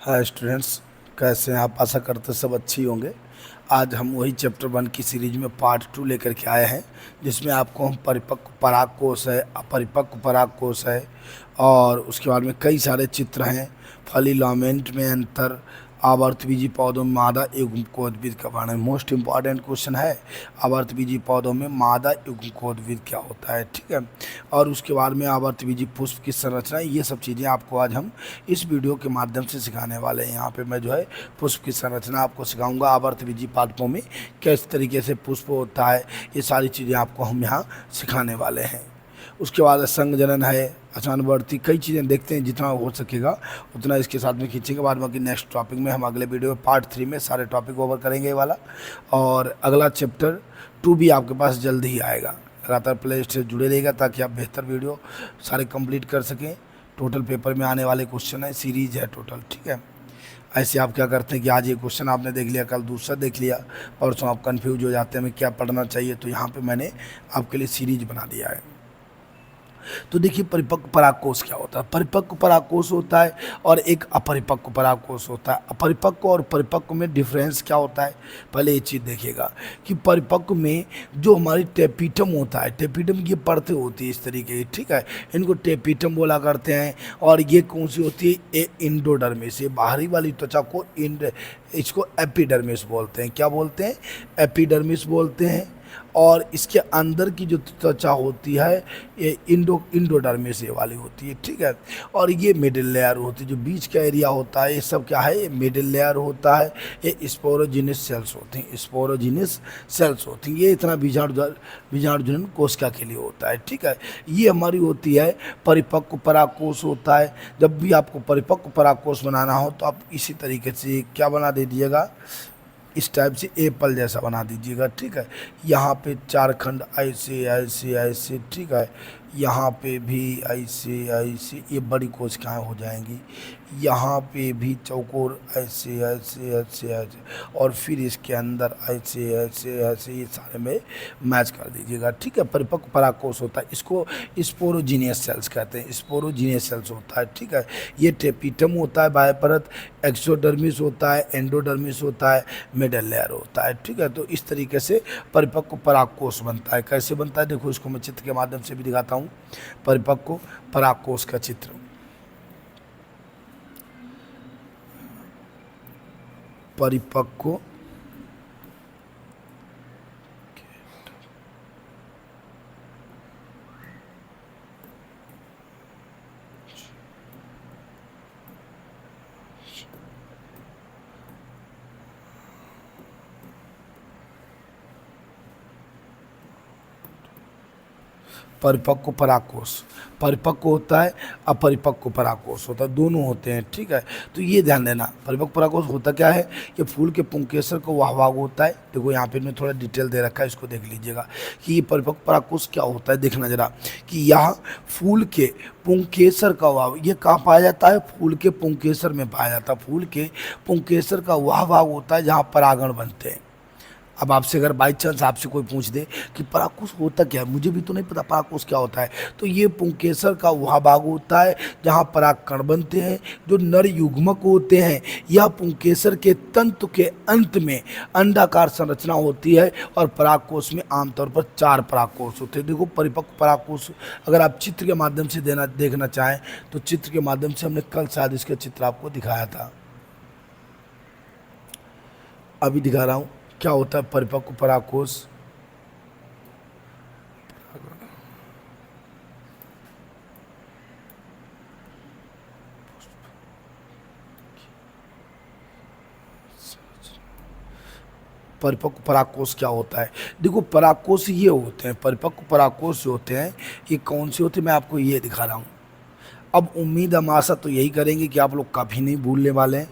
Hi students, कैसे हैं आप? आशा करते सब अच्छी होंगे। आज हम वही चैप्टर 1 की सीरीज में पार्ट 2 लेकर के आए हैं, जिसमें आपको हम परिपक्व पराग कोश है, अपरिपक्व पराग कोश है और उसके बाद में कई सारे चित्र हैं। फलीलामेंट में अंतर, आवर्तबीजी पौधों में मादा युग्मकोद्भिद का वर्णन। मोस्ट इंपॉर्टेंट क्वेश्चन है, आवर्तबीजी पौधों में मादा युग्मकोद्भिद क्या होता है, ठीक है। और उसके बाद में आवर्तबीजी पुष्प की संरचना, ये सब चीज़ें आपको आज हम इस वीडियो के माध्यम से सिखाने वाले हैं। यहाँ पे मैं जो है पुष्प की संरचना आपको सिखाऊंगा, आवर्तबीजी पादपों में किस तरीके से पुष्प होता है, ये सारी चीज़ें आपको हम यहाँ सिखाने वाले हैं। उसके बाद संघजनन है, अचानवर्ती, कई चीज़ें देखते हैं, जितना हो सकेगा उतना इसके साथ में खींचेंगे। बाद बाकी नेक्स्ट टॉपिक में हम अगले वीडियो में पार्ट 3 में सारे टॉपिक ओवर करेंगे ये वाला। और अगला चैप्टर 2 भी आपके पास जल्द ही आएगा। लगातार प्ले लिस्ट से जुड़े रहेगा ताकि आप बेहतर वीडियो सारे कंप्लीट कर सकें। टोटल पेपर में आने वाले क्वेश्चन है, सीरीज है टोटल, ठीक है। ऐसे आप क्या करते हैं कि आज ये क्वेश्चन आपने देख लिया, कल दूसरा देख लिया, परसों आप कंफ्यूज हो जाते हैं हमें क्या पढ़ना चाहिए, तो यहाँ पे मैंने आपके लिए सीरीज बना दिया है। तो देखिए, परिपक्व परागकोश क्या होता है। परिपक्व परागकोश होता है और एक अपरिपक्व परागकोश होता है। अपरिपक्व और परिपक्व में डिफरेंस क्या होता है, पहले ये चीज़ देखिएगा कि परिपक्व में जो हमारी टेपिटम होता है, टेपिटम की परतें होती है इस तरीके की, ठीक है, इनको टेपिटम बोला करते हैं। और ये कौन सी होती है, ये इंडोडर्मिस, ये बाहरी वाली त्वचा को इसको एपिडर्मिस बोलते हैं। क्या बोलते हैं? एपिडर्मिस बोलते हैं। और इसके अंदर की जो त्वचा होती है ये इंडोडर्मिस ये वाली होती है, ठीक है। और ये मिडिल लेयर होती है, जो बीच का एरिया होता है, ये सब क्या है, ये मिडिल लेयर होता है। ये स्पोरोजिनस सेल्स होती हैं, स्पोरोजिनस सेल्स होती हैं। ये इतना बीजाणुजनन कोशिका के लिए होता है, ठीक है। ये हमारी होती है परिपक्व परागकोश होता है। जब भी आपको परिपक्व परागकोश बनाना हो तो आप इसी तरीके से क्या बना दीजिएगा, इस टाइप से एप्पल जैसा बना दीजिएगा, ठीक है। यहाँ पे चार खंड ऐसे ऐसे ऐसे, ठीक है। यहाँ पे भी ऐसे ऐसे, ये बड़ी कोशिकाएं हो जाएंगी। यहाँ पे भी चौकोर ऐसे ऐसे ऐसे ऐसे, और फिर इसके अंदर ऐसे ऐसे ऐसे, ये सारे में मैच कर दीजिएगा, ठीक है। परिपक्व परागकोश होता है, इसको स्पोरोजीनियस सेल्स कहते हैं, स्पोरोजीनियस सेल्स होता है, ठीक है। ये टेपिटम होता है बाह्यपरत, एक्सोडर्मिस होता है, एंडोडर्मिस होता है, मिडल लेयर होता है, ठीक है। तो इस तरीके से परिपक्व परागकोश बनता है। कैसे बनता है देखो, इसको मैं चित्र के माध्यम से भी दिखाता हूँ। परिपक्व परागकोश का चित्र, परिपक्व परिपक्व परागकोश, परिपक्व होता है, अपरिपक्व परागकोश होता है, दोनों होते हैं, ठीक है। तो ये ध्यान देना, परिपक्व परागकोश होता क्या है, ये फूल के पुंकेसर का वह भाग होता है। देखो यहाँ पे मैं थोड़ा डिटेल दे रखा है, इसको देख लीजिएगा कि ये परिपक्व परागकोश क्या होता है। देखना जरा कि यहाँ फूल के पुंकेसर का वह, ये कहाँ पाया जाता है, फूल के पुंकेसर में पाया जाता है। फूल के पुंकेसर का वह भाग होता है जहाँ परागण बनते हैं। अब आपसे अगर बाई चांस आपसे कोई पूछ दे कि परागकोश होता क्या है, मुझे भी तो नहीं पता परागकोश क्या होता है, तो ये पुंकेसर का वह भाग होता है जहाँ परागकण बनते हैं, जो नर युग्मक होते हैं। यह पुंकेसर के तंतु के अंत में अंडाकार संरचना होती है और परागकोश में आमतौर पर 4 परागकोश होते हैं। देखो, परिपक्व परागकोश अगर आप चित्र के माध्यम से देखना चाहें तो चित्र के माध्यम से हमने कल शायद इसका चित्र आपको दिखाया था, अभी दिखा रहा हूँ। क्या होता है परिपक्व परागकोश, परिपक्व परागकोश क्या होता है। देखो, परागकोश ये होते हैं, परिपक्व परागकोश जो होते हैं ये कौन से होते हैं, मैं आपको ये दिखा रहा हूँ। अब उम्मीद हम आशा तो यही करेंगे कि आप लोग कभी नहीं भूलने वाले हैं,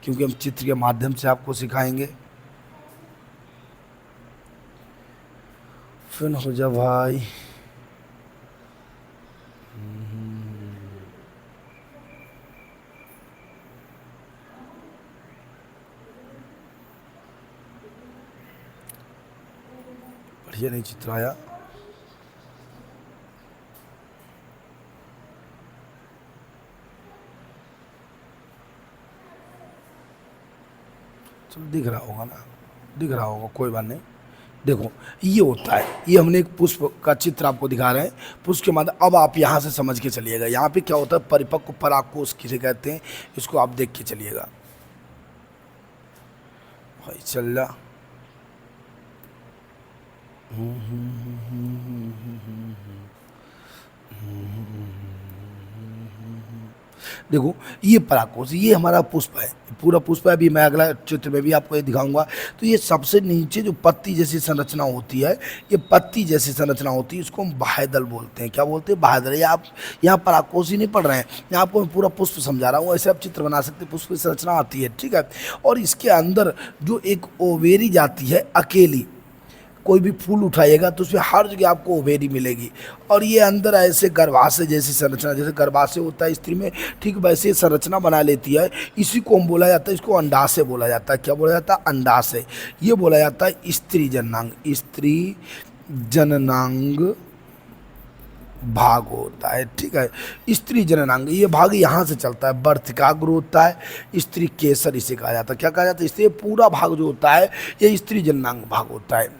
क्योंकि हम चित्र के माध्यम से आपको सिखाएंगे। फिर हो जा भाई, बढ़िया नहीं चित्र आया। चलो दिख रहा होगा ना, दिख रहा होगा, कोई बात नहीं। देखो ये होता है, ये हमने एक पुष्प का चित्र आपको दिखा रहे हैं, पुष्प के माध्यम। अब आप यहाँ से समझ के चलिएगा यहाँ पे क्या होता है, परिपक्व परागकोश किसे कहते हैं, इसको आप देख के चलिएगा। भाई चल रहा देखो ये परागकोश, ये हमारा पुष्प है, पूरा पुष्प है। अभी मैं अगला चित्र में भी आपको ये दिखाऊंगा। तो ये सबसे नीचे जो पत्ती जैसी संरचना होती है, ये पत्ती जैसी संरचना होती है, इसको हम बाह्यदल बोलते हैं। क्या बोलते हैं? बाह्यदल। या आप यहाँ परागकोश ही नहीं पढ़ रहे हैं, यहाँ आपको मैं पूरा पुष्प समझा रहा हूँ, ऐसे आप चित्र बना सकते हैं। पुष्प की संरचना आती है, ठीक है। और इसके अंदर जो एक ओवेरी जाती है अकेली, कोई भी फूल उठाइएगा तो उसमें हर जगह आपको ओवेरी मिलेगी। और ये अंदर ऐसे गर्भाशय जैसी संरचना, जैसे गर्भाशय होता है स्त्री में, ठीक वैसे संरचना बना लेती है। इसी को हम बोला जाता है, इसको अंडाशय बोला जाता है। क्या बोला जाता है? अंडाशय। ये बोला जाता है स्त्री जननांग। स्त्री जननांग भाग होता है, ठीक है। स्त्री जननांग ये भाग यहाँ से चलता है, बर्थिकाग्र होता है, स्त्री केसर इसे कहा जाता है। क्या कहा जाता है? इससे पूरा भाग जो होता है ये स्त्री जननांग भाग होता है।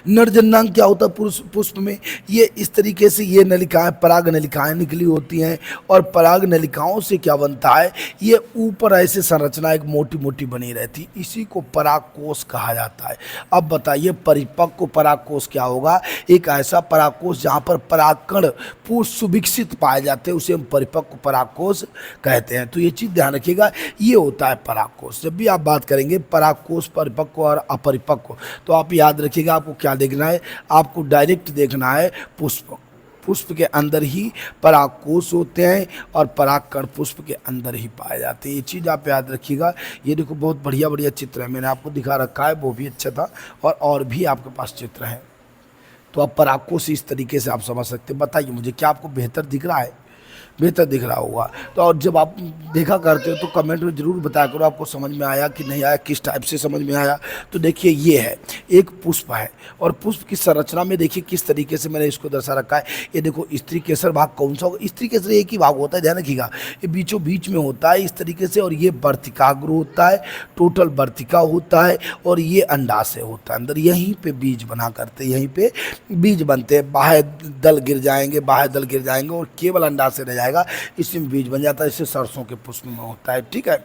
नर जननांग क्या होता है? पुरुष पुष्प में ये इस तरीके से ये नलिकाएं, पराग नलिकाएं निकली होती हैं। और पराग नलिकाओं से क्या बनता है, ये ऊपर ऐसे संरचना एक मोटी मोटी बनी रहती, इसी को परागकोश कहा जाता है। अब बताइए परिपक्व परागकोश क्या होगा? एक ऐसा परागकोश जहाँ पर परागकण पूर्ण सुविकसित पाए जाते हैं, उसे हम परिपक्व परागकोश कहते हैं। तो ये चीज़ ध्यान रखिएगा, ये होता है परागकोश। जब भी आप बात करेंगे परागकोश परिपक्व और अपरिपक्व, तो आप याद रखिएगा आपको क्या देखना है, आपको डायरेक्ट देखना है पुष्प। पुष्प के अंदर ही परागकोश होते हैं और परागकण पुष्प के अंदर ही पाए जाते हैं। ये चीज़ आप याद रखिएगा। ये देखो बहुत बढ़िया बढ़िया चित्र है, मैंने आपको दिखा रखा है, वो भी अच्छा था। और भी आपके पास चित्र हैं, तो आप परागकोश इस तरीके से आप समझ सकते हैं। बताइए मुझे, क्या आपको बेहतर दिख रहा है? बेहतर दिख रहा होगा। तो और जब आप देखा करते हो तो कमेंट में ज़रूर बताया करो आपको समझ में आया कि नहीं आया, किस टाइप से समझ में आया। तो देखिए ये है एक पुष्प है, और पुष्प की संरचना में देखिए किस तरीके से मैंने इसको दर्शा रखा है। ये देखो स्त्री केसर भाग कौन सा होगा? स्त्री केसर एक ही भाग होता है, ध्यान रखिएगा। ये बीचों बीच में होता है इस तरीके से, और ये बर्तिकाग्र होता है, टोटल बर्तिका होता है, और ये अंडाशय होता है। अंदर यहीं पे बीज बना करते, यहीं पे बीज बनते हैं। बाह्य दल गिर जाएंगे, बाह्य दल गिर जाएंगे, और केवल अंडाशय रह जाएगा, इसमें बीज बन जाता है। इससे सरसों के पुष्प में होता है, ठीक है।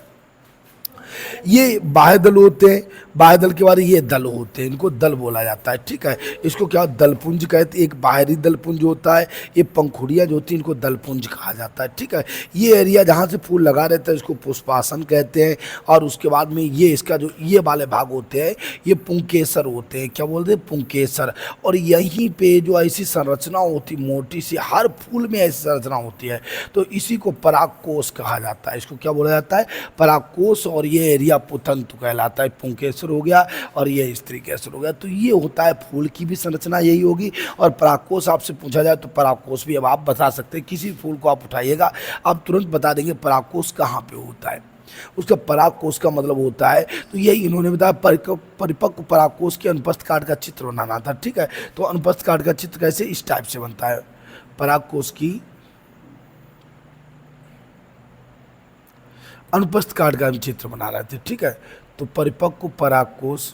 ये बाह्य दल होते हैं, बाह्य दल के बाद ये दल होते हैं, इनको दल बोला जाता है, ठीक है। इसको क्या दलपुंज कहते हैं। एक बाहरी दलपुंज होता है, ये पंखुड़ियाँ जो होती हैं इनको दलपुंज कहा जाता है, ठीक है। ये एरिया जहाँ से फूल लगा रहता है इसको पुष्पासन कहते हैं। और उसके बाद में ये इसका जो ये वाले भाग होते हैं ये पुंकेसर होते हैं। क्या बोलते हैं? पुंकेसर। और यहीं पे जो ऐसी संरचना होती मोटी सी, हर फूल में ऐसी संरचना होती है, तो इसी को परागकोश कहा जाता है। इसको क्या बोला जाता है? परागकोश। और ये एरिया पुतंतु कहलाता है। पुंकेसर हो गया और ये स्त्री केसर हो गया। तो ये होता है फूल की भी संरचना यही होगी। और परागकोश आपसे पूछा जाए तो परागकोश भी अब आप बता सकते हैं। किसी फूल को आप उठाइएगा आप तुरंत बता देंगे परागकोश कहाँ पे होता है। उसका परागकोश का मतलब होता है, तो यही इन्होंने बताया परिपक्व परागकोश के अनुपस्थ काट का चित्र बनाना था, ठीक है। तो अनुपस्थ काट का चित्र कैसे? इस टाइप से बनता है। परागकोश की अनुपस्थ काट का हम चित्र बना रहे थे, ठीक है। तो परिपक्व परागकोश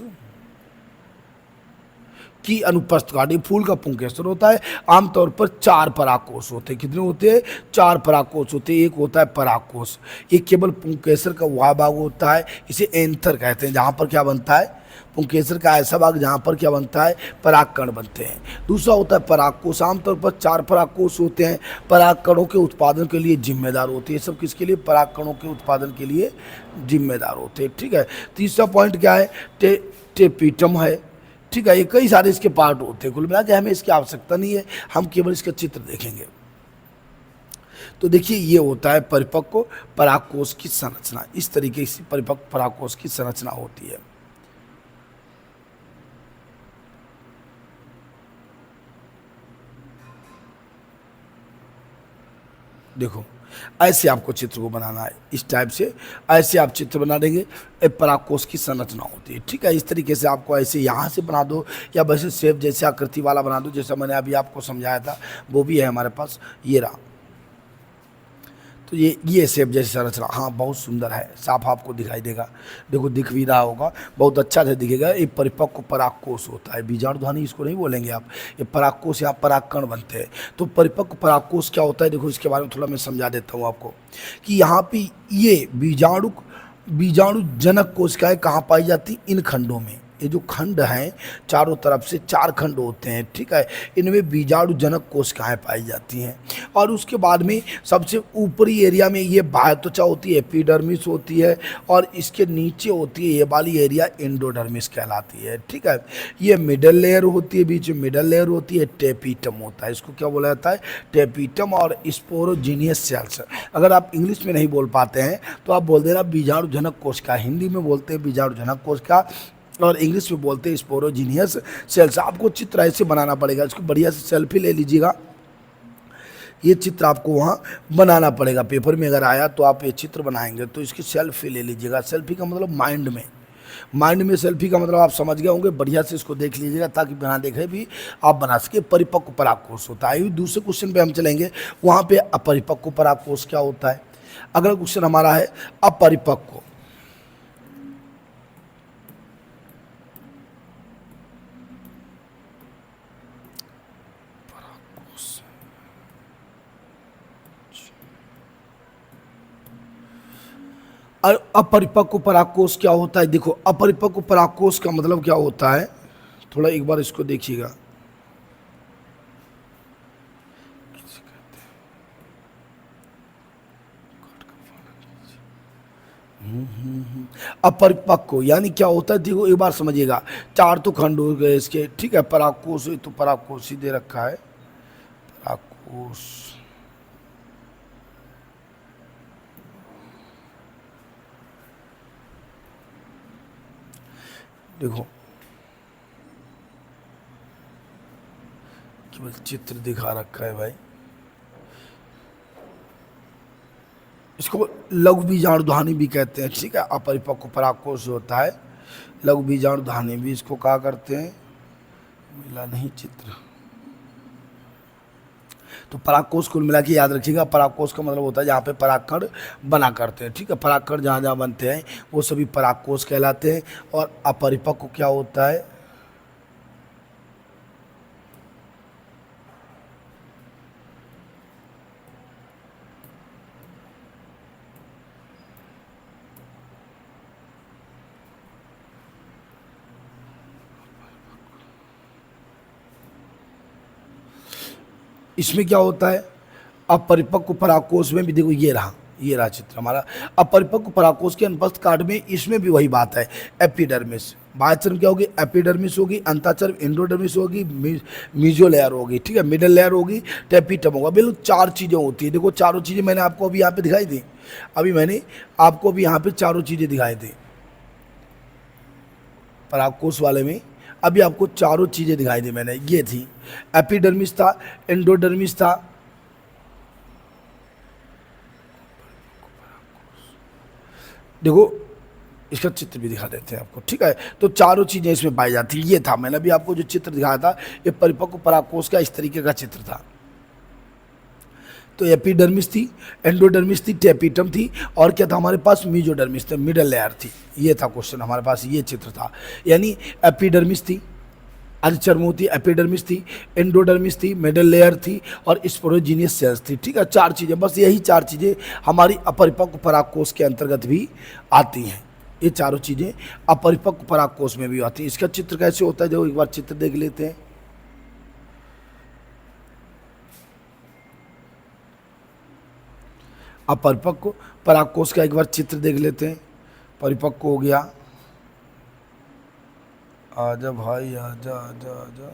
की अनुपस्थ काट, ये फूल का पुंकेसर होता है। आमतौर पर 4 परागकोश होते हैं। कितने होते हैं? 4 परागकोश होते हैं। एक होता है परागकोश, एक केवल पुंकेसर का वह भाग होता है, इसे एंथर कहते हैं, जहाँ पर क्या बनता है? पुंकेसर का ऐसा भाग जहाँ पर क्या बनता है? परागकण बनते हैं। दूसरा होता है परागकोश। आमतौर पर 4 परागकोश होते हैं, परागकणों के उत्पादन के लिए जिम्मेदार होते हैं। सब किसके लिए? परागकणों के उत्पादन के लिए जिम्मेदार होते हैं, ठीक है। तीसरा पॉइंट क्या है? टेपिटम है, ठीक है। ये कई सारे इसके पार्ट होते हैं। कुल मिला के हमें इसकी आवश्यकता नहीं है, हम केवल इसका चित्र देखेंगे। तो देखिए ये होता है परिपक्व परागकोश की संरचना। इस तरीके से परिपक्व परागकोश की संरचना होती है। देखो ऐसे आपको चित्र को बनाना है, इस टाइप से ऐसे आप चित्र बना देंगे। परागकोश की संरचना होती है, ठीक है। इस तरीके से आपको ऐसे यहाँ से बना दो, या वैसे शेप जैसे आकृति वाला बना दो, जैसा मैंने अभी आपको समझाया था, वो भी है हमारे पास, ये रहा। तो ये शेप जैसी संरचना, हाँ बहुत सुंदर है, साफ आपको दिखाई देगा। देखो दिख भी रहा होगा, बहुत अच्छा से दिखेगा। ये परिपक्व परागकोश होता है, बीजाणुधानी इसको नहीं बोलेंगे आप, ये परागकोश यहाँ परागकण बनते हैं। तो परिपक्व परागकोश क्या होता है, देखो इसके बारे में थोड़ा मैं समझा देता हूँ आपको कि यहाँ पे ये बीजाणु जनक कोशिकाएं कहाँ पाई जाती, इन खंडों में। ये जो खंड हैं चारों तरफ से 4 खंड होते हैं, ठीक है, इनमें बीजाणु जनक कोशिकाएं पाई जाती हैं। और उसके बाद में सबसे ऊपरी एरिया में ये बाह्य त्वचा होती है, एपिडर्मिस होती है, और इसके नीचे होती है ये वाली एरिया एंडोडर्मिस कहलाती है, ठीक है। ये मिडल लेयर होती है, बीच में मिडल लेयर होती है, टेपिटम होता है, इसको क्या बोला जाता है, टेपिटम और स्पोरोजीनियस सेल्स। अगर आप इंग्लिश में नहीं बोल पाते हैं तो आप बोल देना बीजाणु जनक कोशिका, हिंदी में बोलते हैं बीजाणु जनक कोशिका और इंग्लिश में बोलते हैं स्पोरोजीनियस सेल्स। आपको चित्र ऐसे बनाना पड़ेगा, इसको बढ़िया से सेल्फी ले लीजिएगा, ये चित्र आपको वहाँ बनाना पड़ेगा। पेपर में अगर आया तो आप ये चित्र बनाएंगे तो इसकी सेल्फी ले लीजिएगा। सेल्फी का मतलब माइंड में सेल्फी का मतलब आप समझ गए होंगे, बढ़िया से इसको देख लीजिएगा ताकि बिना देखे भी आप बना सके। परिपक्व परागकोश होता है। दूसरे क्वेश्चन पे हम चलेंगे, वहाँ पे अपरिपक्व परागकोश क्या होता है। अगला क्वेश्चन हमारा है अपरिपक्व। अपरिपक्व परागकोश क्या होता है, देखो अपरिपक्व परागकोश का मतलब क्या होता है, थोड़ा एक बार इसको देखिएगा। अपरिपक्व यानी क्या होता है, देखो एक बार समझिएगा। 4 तो खंड हो गए इसके, ठीक है। परागकोश, तो परागकोश ही दे रखा है, परागकोश। देखो केवल चित्र दिखा रखा है भाई, इसको लघु बीजाणुधानी भी कहते हैं, ठीक है। अपरिपक्व परागकोश होता है, लघु बीजाणुधानी भी इसको कहा करते हैं। मिला नहीं चित्र, तो परागकोश कुल मिला के याद रखिएगा। परागकोश का मतलब होता है जहाँ पे परागकण बना करते हैं, ठीक है। परागकण जहाँ जहाँ बनते हैं वो सभी परागकोश कहलाते हैं। और अपरिपक्व क्या होता है, इसमें क्या होता है, अपरिपक्व परागकोश में भी देखो ये रहा चित्र हमारा। अपरिपक्व परागकोश के अनुपस्थित कांड में इसमें भी वही बात है, एपिडर्मिस। बाह्यचर्म क्या होगी, एपिडर्मिस होगी। अंतःचर्म एंडोडर्मिस होगी। मीजो लेयर होगी, ठीक है। मिडल लेयर होगी, टेपिटम होगा। बिल्कुल 4 चीज़ें होती है। देखो चारों चीज़ें मैंने आपको अभी यहाँ पे दिखाई दी, यहाँ पे चारों चीज़ें दिखाई दी परागकोश वाले में। अभी आपको चारों चीज़ें दिखाई दी मैंने, ये थी एपिडर्मिस था, एंडोडर्मिस था, देखो इसका चित्र भी दिखा देते हैं आपको, ठीक है। तो चारों चीज़ें इसमें पाई जाती, ये था। मैंने अभी आपको जो चित्र दिखाया था ये परिपक्व परागकोश का इस तरीके का चित्र था। तो एपिडर्मिस थी, एंडोडर्मिस थी, टेपिटम थी, और क्या था हमारे पास, मीजोडर्मिस था, मिडल लेयर थी। ये था क्वेश्चन हमारे पास, ये चित्र था। यानी एपिडर्मिस थी, अधिचर्म थी, एपिडर्मिस थी, एंडोडर्मिस थी, मिडल लेयर थी, और स्पोरोजीनियस सेल्स थी, ठीक है। 4 चीज़ें, बस यही 4 चीज़ें हमारी अपरिपक्व परागकोश के अंतर्गत भी आती हैं। ये चारों चीज़ें अपरिपक्व परागकोश में भी आती हैं। इसका चित्र कैसे होता है, जो एक बार चित्र देख लेते हैं। अपरिपक्व परागकोश का एक बार चित्र देख लेते हैं। परिपक्व हो गया, आजा भाई आजा आजा आजा।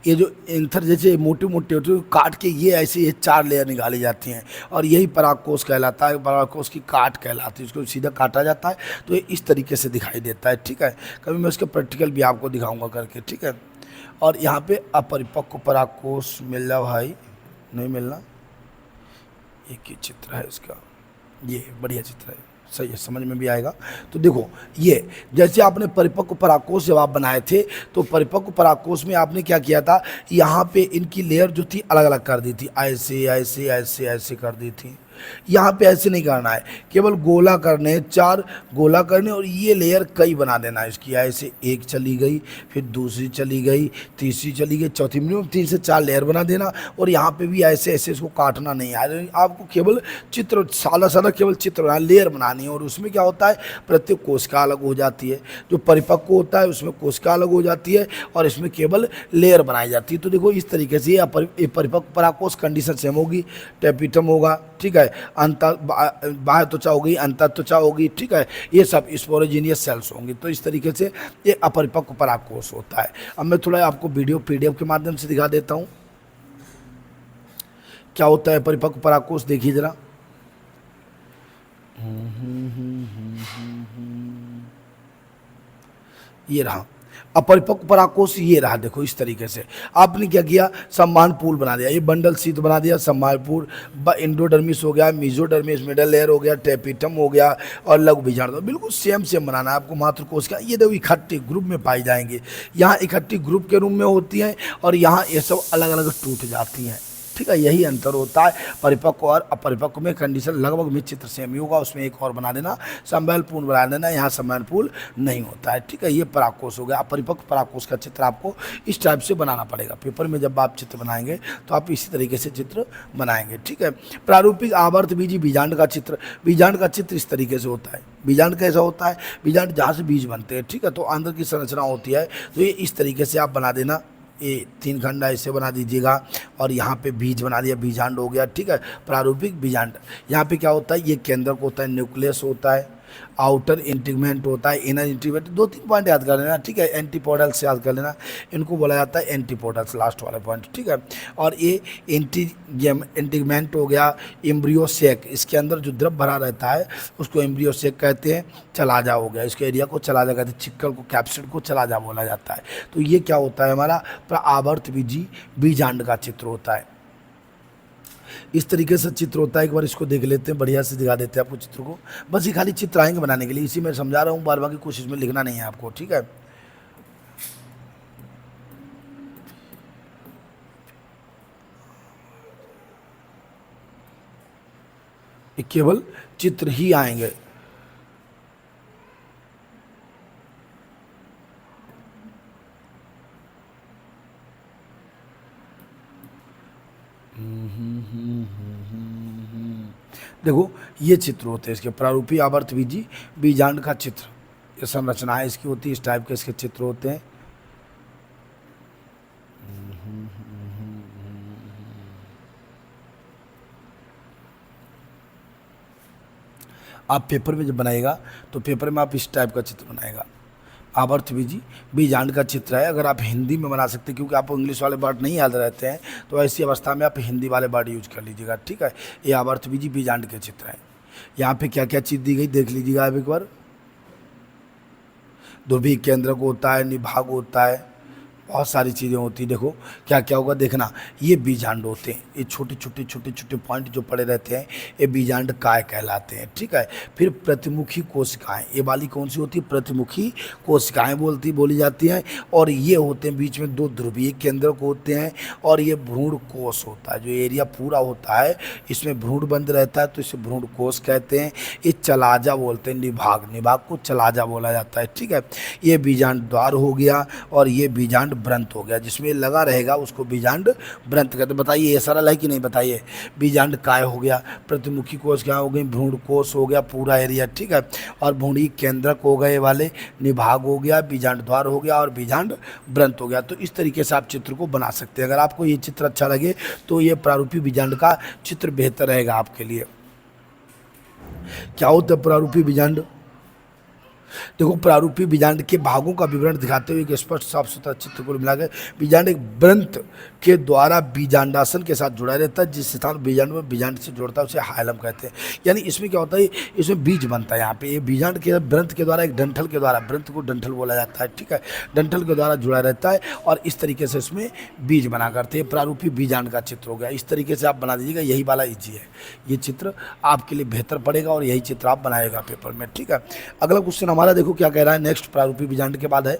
ये जो एंथर जैसे मोटे मोटे होते हैं काट के ये ऐसे ये 4 लेयर निकाली जाती हैं, और यही परागकोश कहलाता है। परागकोश की काट कहलाती है, इसको सीधा काटा जाता है तो ये इस तरीके से दिखाई देता है, ठीक है। कभी मैं उसका प्रैक्टिकल भी आपको दिखाऊंगा करके, ठीक है। और यहाँ पे अपरिपक्व परागकोश मिल रहा भाई, नहीं मिलना, एक ही चित्र है इसका, ये बढ़िया चित्र है, सही है, समझ में भी आएगा। तो देखो ये जैसे आपने परिपक्व पराकोष जब आप बनाए थे, तो परिपक्व पराकोष में आपने क्या किया था, यहाँ पे इनकी लेयर जो थी अलग अलग कर दी थी, ऐसे ऐसे ऐसे ऐसे कर दी थी। यहाँ पे ऐसे नहीं करना है, केवल गोला करने, 4 गोला करने और ये लेयर कई बना देना है इसकी। ऐसे एक चली गई, फिर दूसरी चली गई, तीसरी चली गई, चौथी, मिनिमम 3 से 4 लेयर बना देना। और यहाँ पे भी ऐसे ऐसे इसको काटना नहीं है, आपको केवल चित्र साला साला केवल चित्र बनाना, लेयर बनानी है। और उसमें क्या होता है, प्रत्येक कोशिका अलग हो जाती है, जो परिपक्व होता है उसमें कोशिका अलग हो जाती है और इसमें केवल लेयर बनाई जाती है। तो देखो इस तरीके से ये परिपक्व पराकोष कंडीशन सेम होगी, टेपिटम होगा, ठीक है, अंतर बाह्य त्वचा होगी, अंतर त्वचा होगी, ठीक है, ये सब स्पोरोजीनियस सेल्स होंगी। तो इस तरीके से ये अपरिपक्व पराकोष होता है। अब मैं थोड़ा आपको वीडियो पीडीएफ के माध्यम से दिखा देता हूँ क्या होता है परिपक्व पराकोष। देखिए जरा, ये रहा अपरिपक्व पराकोष, ये रहा। देखो इस तरीके से आपने क्या किया, सम्मान पूल बना दिया, ये बंडल शीत बना दिया, सम्मान पूल, इंडोडर्मिस हो गया, मेसोडर्मिस मिडल लेयर हो गया, टेपिटम हो गया और लघु बीजांड। बिल्कुल सेम सेम बनाना है आपको मातृकोश का। ये देखो इकट्ठी ग्रुप में पाई जाएंगे, यहाँ इकट्ठी ग्रुप के रूप में होती हैं और यहाँ ये सब अलग अलग टूट जाती हैं, ठीक है। यही अंतर होता है परिपक्व और अपरिपक्व में। कंडीशन लगभग में चित्र सेम ही होगा, उसमें एक और बना देना, सम्मेलपूर्ण बना देना, यहाँ सम्मेलपूर्ण नहीं होता है, ठीक है। ये पराकोष हो गया। अपरिपक्व पराकोष का चित्र आपको इस टाइप से बनाना पड़ेगा। पेपर में जब आप चित्र बनाएंगे तो आप इसी तरीके से चित्र बनाएंगे, ठीक है। प्रारूपिक आवर्त बीजी बीजांड का चित्र, बीजांड का चित्र इस तरीके से होता है। बीजांड कैसा होता है, बीजांड जहाँ से बीज बनते हैं, ठीक है, तो अंदर की संरचना होती है। तो ये इस तरीके से आप बना देना, ये 3 खंड ऐसे बना दीजिएगा और यहाँ पे बीज बना दिया, बीजांड हो गया, ठीक है। प्रारूपिक बीजांड, यहाँ पे क्या होता है, ये केंद्रक होता है, न्यूक्लियस होता है, आउटर इंटीग्मेंट होता है, इनर इंटीग्मेंट। 2-3 पॉइंट याद कर लेना, ठीक है। एंटीपोडल्स याद कर लेना, इनको बोला जाता है एंटीपोडल्स, लास्ट वाला पॉइंट, ठीक है। और ये इंटीग्मेंट हो गया, एम्ब्रियो सेक, इसके अंदर जो द्रव भरा रहता है उसको एम्ब्रियो सेक कहते हैं। चलाजा हो गया, इसके एरिया को चलाजा कहते हैं, चिक्कल को, कैप्सिड को चलाजा बोला जाता है। तो ये क्या होता है, हमारा आवर्त बीजी बीजांड का चित्र होता है। इस तरीके से चित्र होता है। एक बार इसको देख लेते हैं, बढ़िया से दिखा देते हैं आपको चित्र को। बस ये खाली चित्र आएंगे बनाने के लिए, इसी में समझा रहा हूँ, बार बार की कोशिश में लिखना नहीं है आपको, ठीक है। ये केवल चित्र ही आएंगे। देखो ये चित्र होते हैं इसके, प्रारूपी आवर्त बीजी बीजांड का चित्र, ये संरचना है इसकी होती है, इस टाइप के इसके चित्र होते हैं। आप पेपर में जब बनाएगा तो पेपर में आप इस टाइप का चित्र बनाएगा, आवर्त बीजी बीजांड का चित्र है। अगर आप हिंदी में बना सकते हैं, क्योंकि आपको इंग्लिश वाले वर्ड नहीं याद रहते हैं, तो ऐसी अवस्था में आप हिंदी वाले वर्ड यूज कर लीजिएगा, ठीक है। ये आवर्त बीजी बीजांड के चित्र हैं। यहाँ पे क्या क्या चीज़ दी गई देख लीजिएगा आप एक बार। ध्रुवीय केंद्रक होता है, निभाग होता है, बहुत सारी चीज़ें होती है। देखो क्या क्या होगा, देखना, ये बीजांड होते हैं, ये छोटे छोटे छोटे छोटे पॉइंट जो पड़े रहते हैं ये बीजांड काय कहलाते हैं, ठीक है। फिर प्रतिमुखी कोशिकाएं, ये वाली कौन सी होती है, प्रतिमुखी कोशिकाएं बोली जाती हैं। और ये होते हैं बीच में 2 ध्रुवीय केंद्रक होते हैं और ये भ्रूण कोश होता है, जो एरिया पूरा होता है इसमें भ्रूण बंद रहता है, तो इसे भ्रूण कोश कहते हैं। ये चलाजा बोलते हैं, निभाग को चलाजा बोला जाता है, ठीक है। ये बीजांड द्वार हो गया और ये बीजांड ब्रंत हो गया, जिसमें लगा रहेगा उसको बीजांड ब्रंत कहते। बताइए ये सरल है कि नहीं, बताइए। बीजांड काय हो गया, प्रतिमुखी कोश क्या हो गई, भ्रूण कोश हो गया पूरा एरिया, ठीक है। और भ्रूणी केंद्रक हो गए वाले, निभाग हो गया, बीजांड द्वार हो गया और बीजांड ब्रंत हो गया। तो इस तरीके से आप चित्र को बना सकते हैं। अगर आपको ये चित्र अच्छा लगे तो ये प्रारूपी बीजांड का चित्र बेहतर रहेगा आपके लिए। क्या होता है प्रारूपी बीजांड, देखो, प्रारूपी बीजांड के भागों का विवरण दिखाते हुए एक स्पष्ट साफ सुथरा चित्र को मिला गया। बीजांड एक ग्रंथ के द्वारा बीजांडासन के साथ जुड़ा रहता है। जिस स्थान बीजांड में बीजांड से जुड़ता है उसे हाइलम कहते हैं। यानी इसमें क्या होता है, इसमें बीज बनता है। यहाँ पे ये बीजांड के ग्रंथ के द्वारा, एक डंठल के द्वारा, ग्रंथ को डंठल बोला जाता है, ठीक है, डंठल के द्वारा जुड़ा रहता है और इस तरीके से इसमें बीज बना करते हैं। प्रारूपी बीजांड का चित्र हो गया। इस तरीके से आप बना दीजिएगा, यही वाला ईजी है, ये चित्र आपके लिए बेहतर पड़ेगा और यही चित्र आप बनाएगा पेपर में, ठीक है। अगला क्वेश्चन हमारा देखो क्या कह रहा है। नेक्स्ट प्रारूपी बीजांड के बाद है,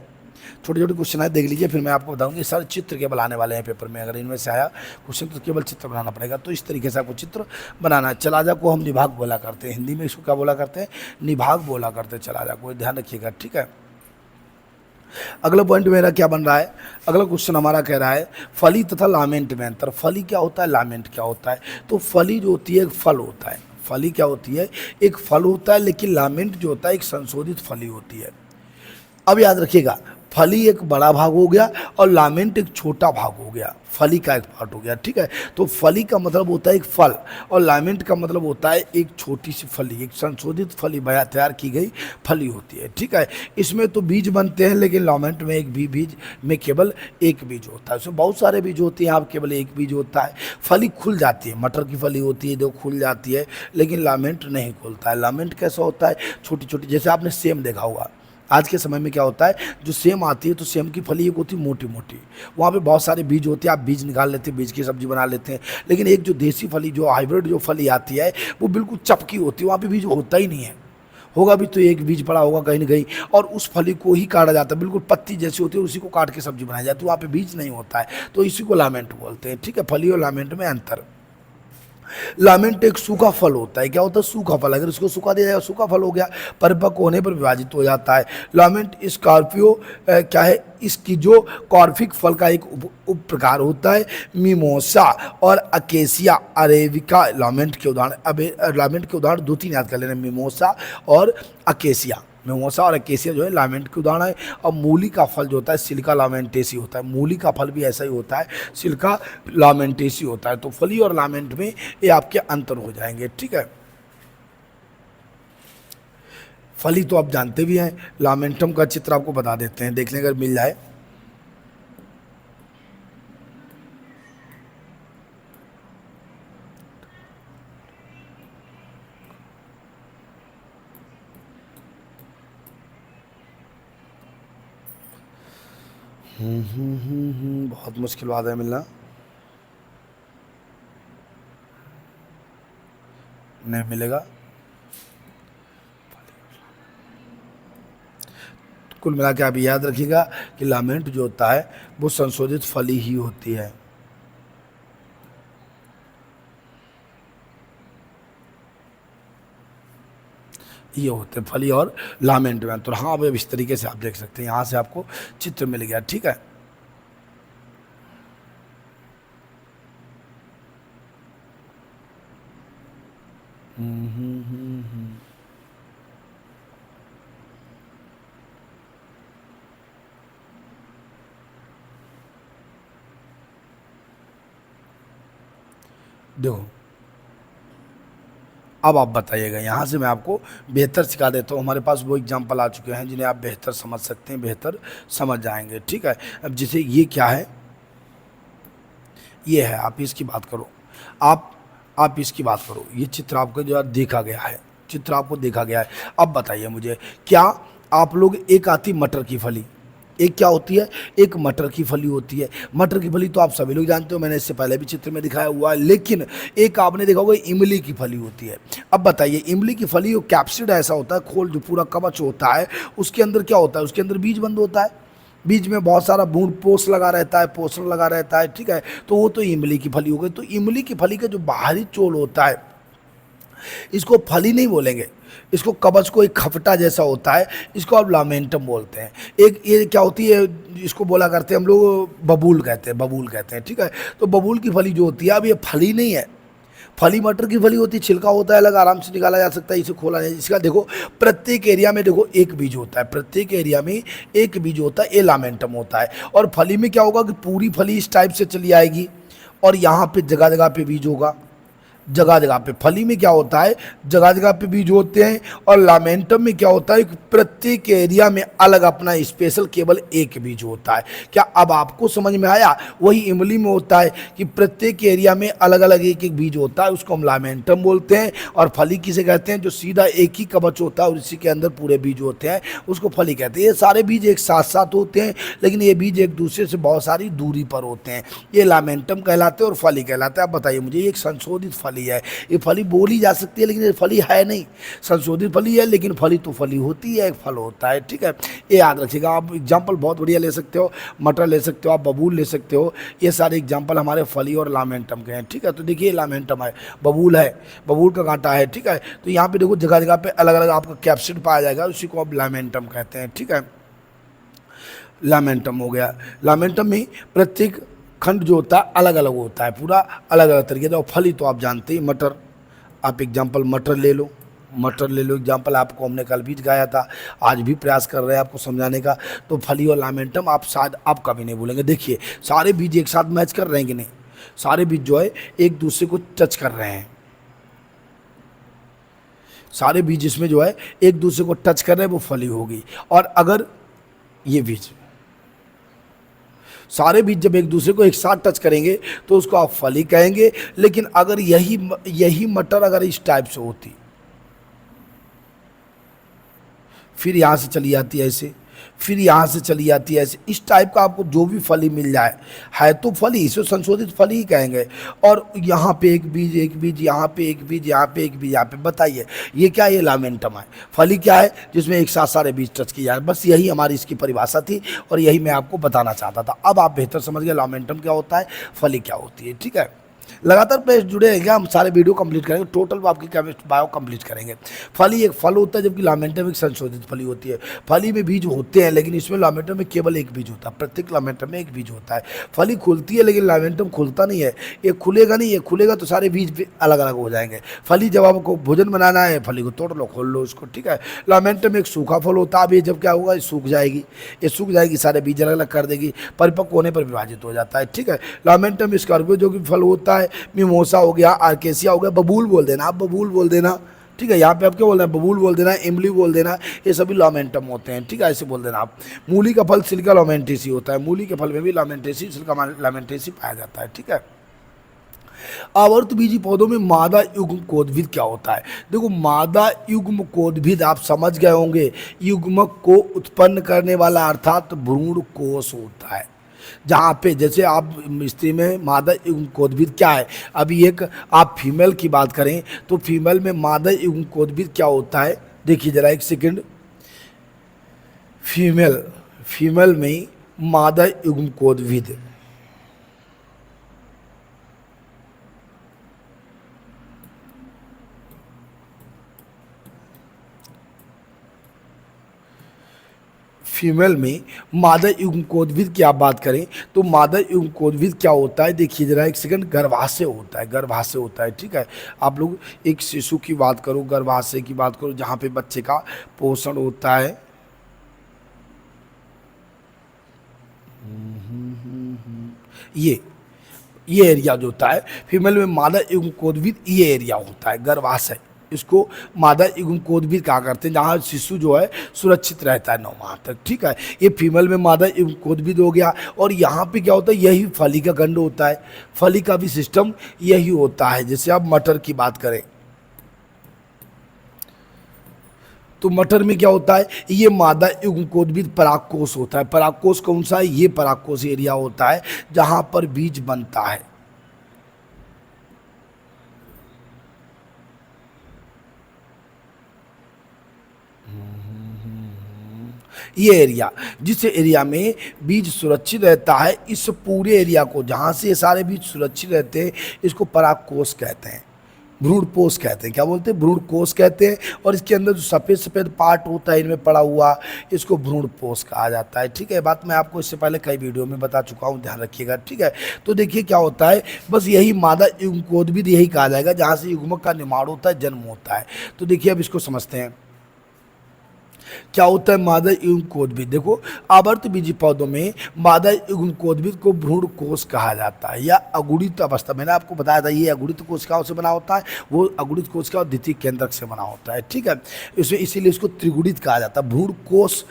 छोटे छोटे क्वेश्चन है, देख लीजिए, फिर मैं आपको बताऊंगी। ये सारे चित्र केवल आने वाले हैं पेपर में, अगर इनमें से आया क्वेश्चन तो केवल चित्र बनाना पड़ेगा। तो इस तरीके से आपको चित्र बनाना है। चलाजा को हम निभाग बोला करते हैं, हिंदी में इसको क्या बोला करते हैं, निभाग बोला करते हैं चलाजा को, ध्यान रखिएगा, ठीक है। अगला पॉइंट मेरा क्या बन रहा है, अगला क्वेश्चन हमारा कह रहा है फली तथा लामेंट में अंतर। फली क्या होता है, लामेंट क्या होता है। तो फली जो होती है एक फल होता है, फली क्या होती है, एक फल होता है, लेकिन लामेंट जो होता है एक संशोधित फली होती है। अब याद रखिएगा, फली एक बड़ा भाग हो गया और लामेंट एक छोटा भाग हो गया, फली का एक पार्ट हो गया, ठीक है। तो फली का मतलब होता है एक फल और लामेंट का मतलब होता है एक छोटी सी फली, एक संशोधित फली बया तैयार की गई फली होती है, ठीक है। इसमें तो बीज बनते हैं, लेकिन लामेंट में एक भी बीज में केवल एक बीज होता है। उसमें बहुत सारे बीज होते हैं, आप केवल एक बीज होता है। फली खुल जाती है, मटर की फली होती है जो खुल जाती है, लेकिन लामेंट नहीं खुलता है। लामेंट कैसा होता है, छोटी छोटी, जैसे आपने सेम देखा होगा। आज के समय में क्या होता है, जो सेम आती है तो सेम की फली एक होती है मोटी मोटी, वहाँ पे बहुत सारे बीज होते हैं, आप बीज निकाल लेते हैं, बीज की सब्जी बना लेते हैं। लेकिन एक जो देसी फली, जो हाइब्रिड जो फली आती है, वो बिल्कुल चपकी होती है, वहाँ पे बीज होता ही नहीं है, होगा भी तो एक बीज पड़ा होगा कहीं ना कहीं, और उस फली को ही काटा जाता है, बिल्कुल पत्ती जैसी होती है, उसी को काट के सब्जी बनाई जाती है, वहाँ पे बीज नहीं होता है। तो इसी को लामेंट बोलते हैं, ठीक है। फली और लामेंट में अंतर। लामेंट एक सूखा फल होता है, क्या होता है, सूखा फल, अगर इसको सूखा दिया जाए सूखा फल हो गया, परिपक्व होने पर विभाजित हो जाता है। लामेंट स्कॉर्पियो क्या है, इसकी जो कॉर्फिक फल का एक उप प्रकार होता है। मिमोसा और अकेसिया अरेबिका लामेंट के उदाहरण। अब लामेंट के उदाहरण दो तीन याद कर लेना, मिमोसा और अकेसिया। मिमोसा और अकेसिया जो है लामेंट के उदाहरण है। और मूली का फल जो होता है सिलिका लामेंटेसी होता है, मूली का फल भी ऐसा ही होता है, सिलिका लामेंटेसी होता है। तो फली और लामेंट में ये आपके अंतर हो जाएंगे, ठीक है। फली तो आप जानते भी हैं, लामेंटम का चित्र आपको बता देते हैं, देखने अगर मिल जाए। बहुत मुश्किल बात है मिलना, नहीं मिलेगा। कुल मिला के आप याद रखिएगा कि लामेंट जो होता है वो संशोधित फली ही होती है। ये होते हैं फली और लामेंट में। तो हाँ, अब इस तरीके से आप देख सकते हैं, यहाँ से आपको चित्र मिल गया, ठीक है। देखो, अब आप बताइएगा, यहाँ से मैं आपको बेहतर सिखा देता हूँ। हमारे पास वो एग्जाम्पल आ चुके हैं जिन्हें आप बेहतर समझ सकते हैं, बेहतर समझ जाएंगे, ठीक है। अब जैसे ये क्या है, ये है, आप इसकी बात करो, आप इसकी बात करो, ये चित्र आपको जो देखा गया है, चित्र आपको देखा गया है। अब बताइए मुझे, क्या आप लोग, एक आती मटर की फली, एक क्या होती है, एक मटर की फली होती है। मटर की फली तो आप सभी लोग जानते हो, मैंने इससे पहले भी चित्र में दिखाया हुआ है। लेकिन एक आपने देखा होगा इमली की फली होती है। अब बताइए, इमली की फली, कैप्सिड ऐसा होता है, खोल जो पूरा कवच होता है, उसके अंदर क्या होता है, उसके अंदर बीज बंद होता है, बीज में बहुत सारा बूंद पोष लगा रहता है, पोषण लगा रहता है, ठीक है। तो वो तो इमली की फली हो गई। तो इमली की फली का जो बाहरी चोल होता है, इसको फली नहीं बोलेंगे, इसको कवच को एक खपटा जैसा होता है, इसको आप लामेंटम बोलते हैं। एक ये क्या होती है, इसको बोला करते हैं हम लोग, बबूल कहते हैं, बबूल कहते हैं, ठीक है। तो बबूल की फली जो होती है, अब ये फली नहीं है, फली मटर की फली होती है, छिलका होता है अलग, आराम से निकाला जा सकता है, इसे खोला नहीं। इसका देखो, प्रत्येक एरिया में देखो एक बीज होता है, प्रत्येक एरिया में एक बीज होता है, ये लामेंटम होता है। और फली में क्या होगा कि पूरी फली इस टाइप से चली आएगी और यहाँ पे जगह जगह पे बीज होगा, जगह जगह पे। फली में क्या होता है, जगह जगह पे बीज होते हैं, और लामेंटम में क्या होता है, प्रत्येक एरिया में अलग अपना स्पेशल केवल एक बीज होता है। क्या अब आपको समझ में आया? वही इमली में होता है कि प्रत्येक एरिया में अलग अलग एक एक बीज होता है, उसको हम लामेंटम बोलते हैं। और फली किसे कहते हैं, जो सीधा एक ही कवच होता है और इसी के अंदर पूरे बीज होते हैं, उसको फली कहते हैं। ये सारे बीज एक साथ साथ होते हैं, लेकिन ये बीज एक दूसरे से बहुत सारी दूरी पर होते हैं, ये लामेंटम कहलाते हैं और फली कहलाते हैं। आप बताइए मुझे, ये एक संशोधित फली है, ये फली बोली जा सकती है लेकिन ये फली है नहीं, संशोधित फली है, लेकिन फली तो फली होती है, एक फल होता है, ठीक है। ये याद रखिएगा। आप एग्जाम्पल बहुत बढ़िया ले सकते हो, मटर ले सकते हो, आप बबूल ले सकते हो, ये सारे एग्जाम्पल हमारे फली और लामेंटम के हैं, ठीक है। तो देखिए लामेंटम है, बबूल है, बबूल का कांटा है, ठीक है। तो यहाँ पे देखो जगह जगह पे अलग अलग आपका कैप्सिड पाया जाएगा, उसी को आप लामेंटम कहते हैं, ठीक है। लामेंटम हो गया। लामेंटम में प्रत्येक खंड जो होता है अलग अलग होता है, पूरा अलग अलग तरीके से। और फली तो आप जानते ही, मटर, आप एग्जाम्पल मटर ले लो, मटर ले लो एग्जाम्पल, आपको हमने कल भी गाया था, आज भी प्रयास कर रहे हैं आपको समझाने का। तो फली और लामेंटम आप शायद आप कभी नहीं भूलेंगे। देखिए सारे बीज एक साथ मैच कर रहे हैं कि नहीं, सारे बीज जो है एक दूसरे को टच कर रहे हैं, सारे बीज इसमें जो है एक दूसरे को टच कर रहे हैं, वो फली होगी। और अगर ये बीज, सारे बीज जब एक दूसरे को एक साथ टच करेंगे तो उसको आप फली कहेंगे। लेकिन अगर यही मटर अगर इस टाइप से होती, फिर यहाँ से चली जाती है ऐसे, फिर यहाँ से चली जाती है ऐसे, इस टाइप का आपको जो भी फली मिल जाए, है तो फली, इसे संशोधित फली ही कहेंगे। और यहाँ पे एक बीज, एक बीज, यहाँ पे एक बीज, यहाँ पे एक बीज, यहाँ पे, बताइए ये क्या है? ये लामेंटम है। फली क्या है? जिसमें एक साथ सारे बीज टच किए जाए। बस यही हमारी इसकी परिभाषा थी और यही मैं आपको बताना चाहता था। अब आप बेहतर समझ गए लामेंटम क्या होता है, फली क्या होती है, ठीक है। लगातार पेज जुड़े रहेंगे, हम सारे वीडियो कंप्लीट करेंगे, टोटल आपकी केमिस्ट्री बायो कंप्लीट करेंगे। फली एक फल होता है, जबकि लामेंटम एक संशोधित फली होती है। फली में बीज होते हैं, लेकिन इसमें लामेंटम में केवल एक बीज होता है, प्रत्येक लामेंटम में एक बीज होता है। फली खुलती है लेकिन लामेंटम खुलता नहीं है, ये खुलेगा नहीं, ये खुलेगा तो सारे बीज अलग अलग हो जाएंगे। फली जब आपको भोजन बनाना है, फली को तोड़ लो, खोल लो इसको, ठीक है। लामेंटम एक सूखा फल होता है, अब ये जब क्या होगा, ये सूख जाएगी, ये सूख जाएगी, सारे बीज अलग अलग कर देगी, परिपक्व होने पर विभाजित हो जाता है, ठीक है। लामेंटम स्कॉर्पियो जो कि फल होता है, मिमोसा हो गया, आर्केसिया हो गया, बबूल बोल देना, आप बबूल बोल देना, ठीक है। यहाँ पे आप क्या बोल रहे हैं, बबूल बोल देना, इमली बोल देना, ये सभी लामेंटम होते हैं, ठीक है, ऐसे बोल देना आप। मूली का फल सिल्का लामेंटेसी होता है, मूली के फल में भी लामेंटेसी, सिल्का लामेंटेसी पाया जाता है, ठीक है। आवर्तबीजी पौधों में मादा युग्मकोद्भिद क्या होता है? देखो मादा युग्मकोद्भिद आप समझ गए होंगे, युग्मक को उत्पन्न करने वाला अर्थात भ्रूण कोश होता है। जहाँ पे जैसे आप स्त्री में मादा युग्मकोद्भिद क्या है, अभी एक आप फीमेल की बात करें तो फीमेल में मादा युग्मकोद्भिद क्या होता है, देखिए जरा एक सेकंड। फीमेल में मादा युग्मकोद्भिद, फीमेल में मादा युग्मकोद्भिद की आप बात करें तो मादा युग्मकोद्भिद क्या होता है, देखिए जरा एक सेकंड, गर्भाशय होता है, गर्भाशय होता है, ठीक है। आप लोग एक शिशु की बात करो, गर्भाशय की बात करो, जहाँ पे बच्चे का पोषण होता है, ये एरिया जो होता है फीमेल में मादा युग्मकोद्भिद, ये एरिया होता है गर्भाशय, इसको मादा युग्मकोद्भिद कहा करते हैं, जहाँ शिशु जो है सुरक्षित रहता है 9 माह तक, ठीक है। ये फीमेल में मादा युग्मकोद्भिद हो गया। और यहाँ पे क्या होता है, यही फली का खंड होता है, फली का भी सिस्टम यही होता है। जैसे आप मटर की बात करें तो मटर में क्या होता है, ये मादा युग्मकोद्भिद परागकोश होता है। परागकोश कौन सा है, ये परागकोश एरिया होता है जहाँ पर बीज बनता है। ये एरिया, जिस एरिया में बीज सुरक्षित रहता है, इस पूरे एरिया को जहाँ से ये सारे बीज सुरक्षित रहते हैं, इसको परागकोश कहते हैं, भ्रूणपोष कहते हैं। क्या बोलते हैं, भ्रूणकोश कहते हैं। और इसके अंदर जो सफ़ेद सफ़ेद पार्ट होता है इनमें पड़ा हुआ, इसको भ्रूणपोष कहा जाता है, ठीक है। बात मैं आपको इससे पहले कई वीडियो में बता चुका हूँ, ध्यान रखिएगा, ठीक है। तो देखिए क्या होता है, बस यही मादा युग्मकोद्भिद यही कहा जाएगा जहाँ से युग्मक का निर्माण होता है, जन्म होता है। तो देखिए अब इसको समझते हैं। क्या होता है मादा एवं कोदबिद। देखो आवर्त बीजी पौधों में मादा एवं कोदबिद को भ्रूण कोश कहा जाता है या अगुणित अवस्था। मैंने आपको बताया था ये अगुणित कोशिकाओं से बना होता है, वो अगुणित कोशिका और द्वितीय केंद्रक से बना होता है, ठीक है। इसमें इसीलिए इसको त्रिगुणित कहा जाता है। भ्रूण कोश